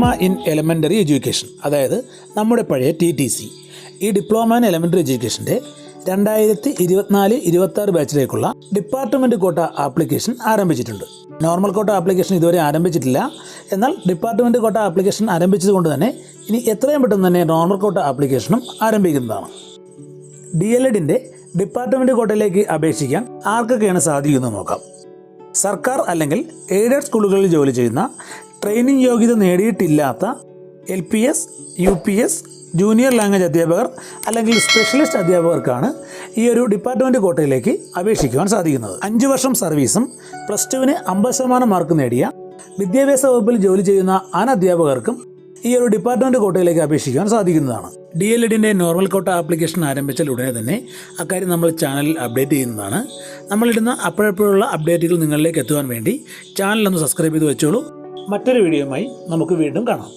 Diploma in elementary education, അതായത് നമ്മുടെ പഴയ TTC. ഈ ഡിപ്ലോമ ഇൻ എലമെൻ്ററി എഡ്യൂക്കേഷൻ്റെ 2024-26 ബാച്ചിലേക്കുള്ള ഡിപ്പാർട്ട്മെൻറ്റ് കോട്ട ആപ്ലിക്കേഷൻ ആരംഭിച്ചിട്ടുണ്ട്. നോർമൽ കോട്ട ആപ്ലിക്കേഷൻ ഇതുവരെ ആരംഭിച്ചിട്ടില്ല. എന്നാൽ ഡിപ്പാർട്ട്മെൻറ്റ് കോട്ട ആപ്ലിക്കേഷൻ ആരംഭിച്ചതുകൊണ്ട് തന്നെ ഇനി എത്രയും പെട്ടെന്ന് തന്നെ നോർമൽ കോട്ട ആപ്ലിക്കേഷനും ആരംഭിക്കുന്നതാണ്. DLEDൻ്റെ ഡിപ്പാർട്ട്മെൻറ്റ് കോട്ടയിലേക്ക് അപേക്ഷിക്കാൻ ആർക്കൊക്കെയാണ് സാധിക്കുന്നത് നോക്കാം. സർക്കാർ അല്ലെങ്കിൽ എയ്ഡഡ് സ്കൂളുകളിൽ ജോലി ചെയ്യുന്ന ട്രെയിനിങ് യോഗ്യത നേടിയിട്ടില്ലാത്ത LPS, UPS, ജൂനിയർ ലാംഗ്വേജ് അധ്യാപകർ അല്ലെങ്കിൽ സ്പെഷ്യലിസ്റ്റ് അധ്യാപകർക്കാണ് ഈ ഒരു ഡിപ്പാർട്ട്മെൻറ്റ് കോട്ടയിലേക്ക് അപേക്ഷിക്കുവാൻ സാധിക്കുന്നത്. 5 വർഷം സർവീസും +2-ന് 50% മാർക്ക് നേടിയ വിദ്യാഭ്യാസ വകുപ്പിൽ ജോലി ചെയ്യുന്ന അനധ്യാപകർക്കും ഈ ഒരു ഡിപ്പാർട്ട്മെൻറ്റ് കോട്ടയിലേക്ക് അപേക്ഷിക്കുവാൻ സാധിക്കുന്നതാണ്. DLEDൻ്റെ നോർമൽ കോട്ട ആപ്ലിക്കേഷൻ ആരംഭിച്ചാൽ ഉടനെ തന്നെ അക്കാര്യം നമ്മൾ ചാനലിൽ അപ്ഡേറ്റ് ചെയ്യുന്നതാണ്. നമ്മളിടുന്ന അപ്പോഴപ്പോഴുള്ള അപ്ഡേറ്റുകൾ നിങ്ങളിലേക്ക് എത്തുവാൻ വേണ്ടി ചാനലൊന്ന് സബ്സ്ക്രൈബ് ചെയ്ത് വെച്ചോളൂ. മറ്റൊരു വീഡിയോയുമായി നമുക്ക് വീണ്ടും കാണാം.